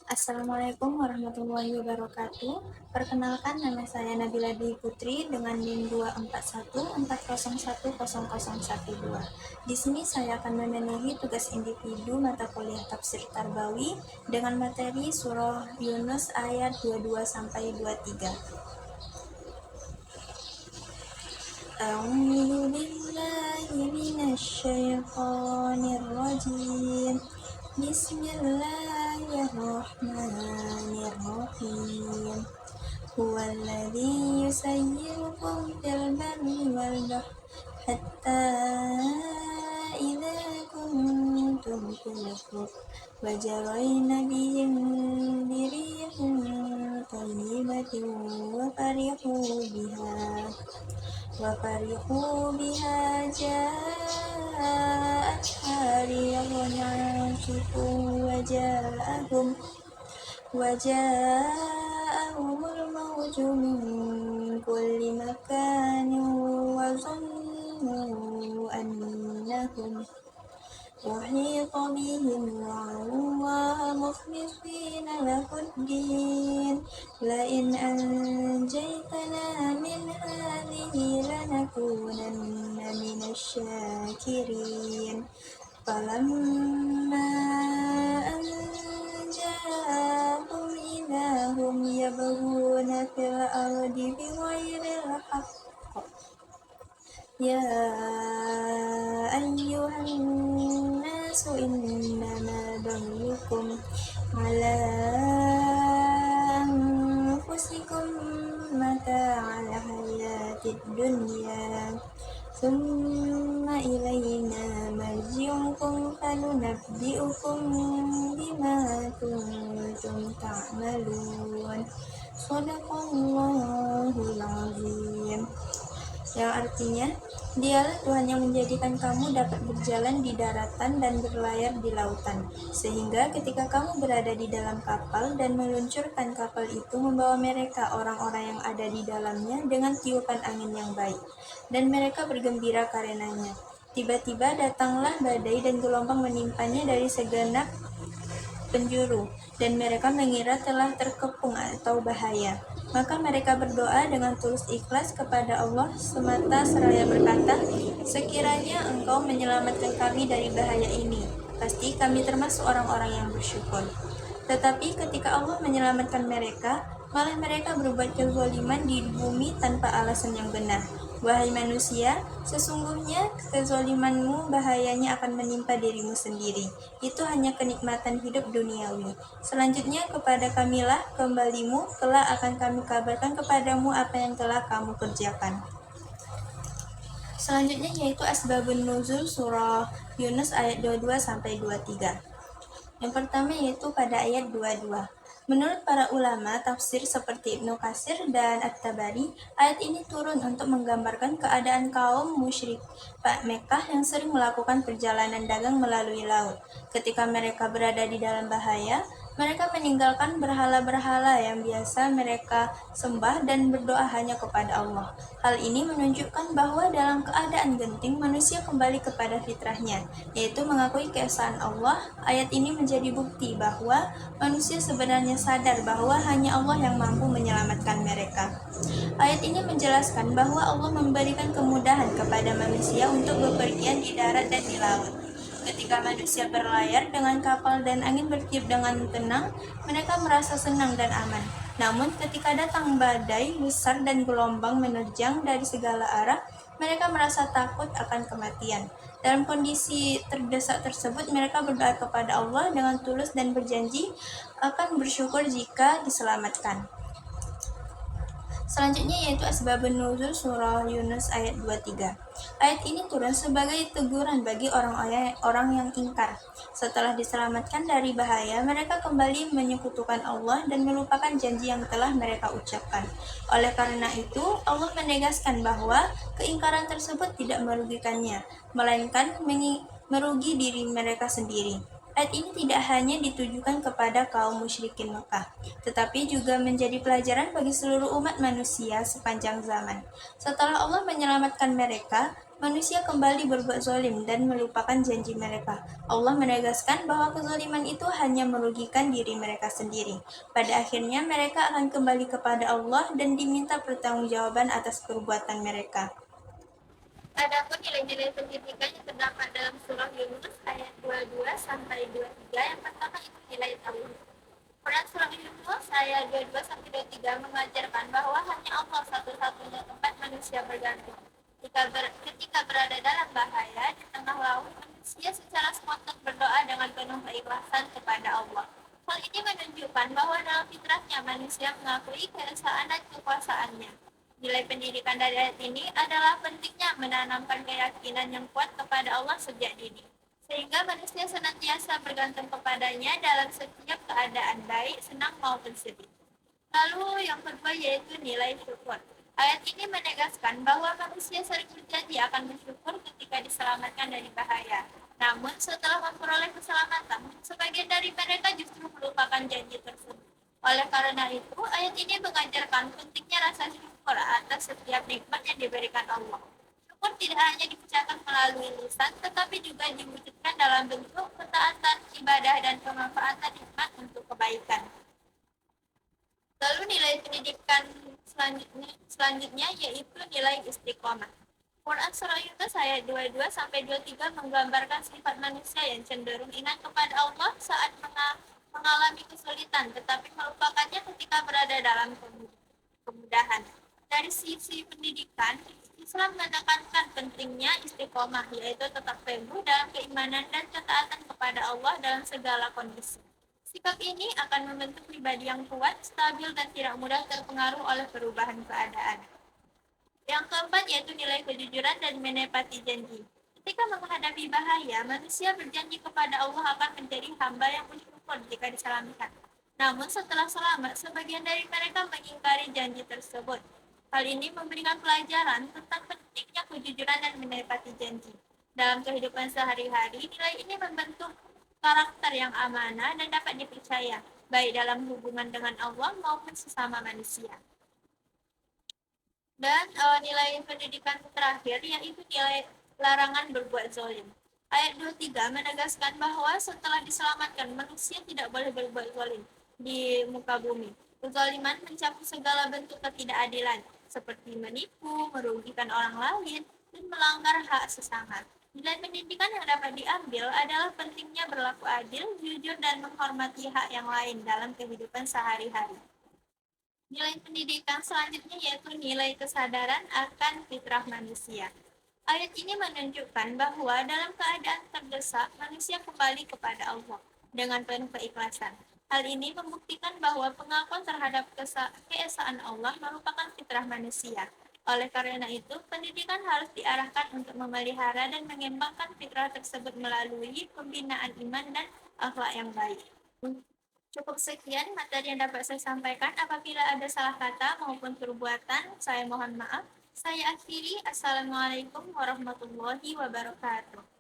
Assalamualaikum warahmatullahi wabarakatuh. Perkenalkan, nama saya Nabila Dwi Putri dengan NIM 241401012. Di sini saya akan memenuhi tugas individu mata kuliah Tafsir Tarbawi dengan materi Surah Yunus ayat 22 sampai 23. A'udzu billahi minasy syaithanir rajim. Bismillahirrahmanirrahim. Huwallazi yusayyirukum fil barri wal bahri hatta idza kuntum fil fulki wajarayna bihim birihin thayyibatin وفرحوا بها جاءتها ريح عاصف وجاءهم الموج من كل مكان وظنوا أنهم أحيط بهم دعوا الله مخلصين له الدين لئن أنجيتنا من هذه لنكونن من الشاكرين فلما أنجاهم إذا هم يبغون في الأرض بغير الحق يا أيها الناس إنما بغيكم على أنفسكم متاع الحياة الدنيا ثم إلينا مرجعكم فننبئكم بما كنتم تعملون صدق الله العظيم. Yang artinya, dialah Tuhan yang menjadikan kamu dapat berjalan di daratan dan berlayar di lautan, sehingga ketika kamu berada di dalam kapal dan meluncurkan kapal itu membawa mereka orang-orang yang ada di dalamnya dengan tiupan angin yang baik, dan mereka bergembira karenanya. Tiba-tiba datanglah badai dan gelombang menimpanya dari segenap penjuru, dan mereka mengira telah terkepung atau bahaya. Maka mereka berdoa dengan tulus ikhlas kepada Allah semata seraya berkata, sekiranya Engkau menyelamatkan kami dari bahaya ini, pasti kami termasuk orang-orang yang bersyukur. Tetapi ketika Allah menyelamatkan mereka, malah mereka berbuat kezaliman di bumi tanpa alasan yang benar. Wahai manusia, sesungguhnya kezalimanmu bahayanya akan menimpa dirimu sendiri. Itu hanya kenikmatan hidup duniawi. Selanjutnya kepada kamilah kembalimu, kelak akan kami kabarkan kepadamu apa yang telah kamu kerjakan. Selanjutnya yaitu asbabun nuzul surah Yunus ayat 22 sampai 23. Yang pertama yaitu pada ayat 22. Menurut para ulama tafsir seperti Ibnu Katsir dan At-Tabari, ayat ini turun untuk menggambarkan keadaan kaum musyrik Mekkah yang sering melakukan perjalanan dagang melalui laut. Ketika mereka berada di dalam bahaya, mereka meninggalkan berhala-berhala yang biasa mereka sembah dan berdoa hanya kepada Allah. Hal ini menunjukkan bahwa dalam keadaan genting manusia kembali kepada fitrahnya, yaitu mengakui keesaan Allah. Ayat ini menjadi bukti bahwa manusia sebenarnya sadar bahwa hanya Allah yang mampu menyelamatkan mereka. Ayat ini menjelaskan bahwa Allah memberikan kemudahan kepada manusia untuk bepergian di darat dan di laut. Ketika manusia berlayar dengan kapal dan angin bertiup dengan tenang, mereka merasa senang dan aman. Namun ketika datang badai besar dan gelombang menerjang dari segala arah, mereka merasa takut akan kematian. Dalam kondisi terdesak tersebut, mereka berdoa kepada Allah dengan tulus dan berjanji akan bersyukur jika diselamatkan. Selanjutnya yaitu asbabun nuzul surah Yunus ayat 23. Ayat ini turun sebagai teguran bagi orang yang ingkar. Setelah diselamatkan dari bahaya, mereka kembali menyekutukan Allah dan melupakan janji yang telah mereka ucapkan. Oleh karena itu, Allah menegaskan bahwa keingkaran tersebut tidak merugikannya, melainkan merugi diri mereka sendiri. Ayat ini tidak hanya ditujukan kepada kaum musyrikin Mekah, tetapi juga menjadi pelajaran bagi seluruh umat manusia sepanjang zaman. Setelah Allah menyelamatkan mereka, manusia kembali berbuat zalim dan melupakan janji mereka. Allah menegaskan bahwa kezaliman itu hanya merugikan diri mereka sendiri. Pada akhirnya mereka akan kembali kepada Allah dan diminta pertanggungjawaban atas perbuatan mereka. Adapun nilai-nilai pendidikan yang terdapat dalam surah Yunus ayat 22 sampai 23 yang pertama itu nilai tauhid. Quran surah Yunus ayat 22 sampai 23 mengajarkan bahwa hanya Allah satu-satunya tempat manusia bergantung. Ketika berada dalam bahaya di tengah laut, manusia secara spontan berdoa dengan penuh keikhlasan kepada Allah. Hal ini menunjukkan bahwa dalam fitrahnya manusia mengakui keesaan dan kekuasaannya. Nilai pendidikan dari ayat ini adalah pentingnya menanamkan keyakinan yang kuat kepada Allah sejak dini, sehingga manusia senantiasa bergantung kepadanya dalam setiap keadaan baik, senang maupun sedih. Lalu yang kedua yaitu nilai syukur. Ayat ini menegaskan bahwa manusia sering berjanji akan bersyukur ketika diselamatkan dari bahaya. Namun setelah memperoleh keselamatan, sebagian dari mereka justru melupakan janji tersebut. Oleh karena itu, ayat ini mengajarkan pentingnya rasa syukur atas setiap nikmat yang diberikan Allah. Syukur tidak hanya diucapkan melalui lisan, tetapi juga diwujudkan dalam bentuk ketaatan, ibadah, dan pemanfaatan nikmat untuk kebaikan. Lalu nilai pendidikan selanjutnya yaitu nilai istiqomah. Quran surah Yunus ayat 22 sampai 23 menggambarkan sifat manusia yang cenderung ingat kepada Allah saat mengalami kesulitan tetapi melupakannya ketika berada dalam kemudahan. Dari sisi pendidikan, Islam menekankan pentingnya istiqomah, yaitu tetap teguh dalam keimanan dan ketaatan kepada Allah dalam segala kondisi. Sikap ini akan membentuk pribadi yang kuat, stabil, dan tidak mudah terpengaruh oleh perubahan keadaan. Yang keempat yaitu nilai kejujuran dan menepati janji. Ketika menghadapi bahaya, manusia berjanji kepada Allah akan menjadi hamba yang bersyukur jika diselamatkan. Namun setelah selamat, sebagian dari mereka mengingkari janji tersebut. Hal ini memberikan pelajaran tentang pentingnya kejujuran dan menepati janji. Dalam kehidupan sehari-hari, nilai ini membentuk karakter yang amanah dan dapat dipercaya, baik dalam hubungan dengan Allah maupun sesama manusia. Dan nilai pendidikan terakhir yaitu nilai larangan berbuat zalim. Ayat 23 menegaskan bahwa setelah diselamatkan manusia tidak boleh berbuat zalim di muka bumi. Kezaliman mencakup segala bentuk ketidakadilan seperti menipu, merugikan orang lain, dan melanggar hak sesama. Nilai pendidikan yang dapat diambil adalah pentingnya berlaku adil, jujur, dan menghormati hak yang lain dalam kehidupan sehari-hari. Nilai pendidikan selanjutnya yaitu nilai kesadaran akan fitrah manusia. Ayat ini menunjukkan bahwa dalam keadaan terdesak, manusia kembali kepada Allah dengan penuh keikhlasan. Hal ini membuktikan bahwa pengakuan terhadap keesaan Allah merupakan fitrah manusia. Oleh karena itu, pendidikan harus diarahkan untuk memelihara dan mengembangkan fitrah tersebut melalui pembinaan iman dan akhlak yang baik. Cukup sekian materi yang dapat saya sampaikan. Apabila ada salah kata maupun perbuatan, saya mohon maaf. Saya akhiri. Assalamualaikum warahmatullahi wabarakatuh.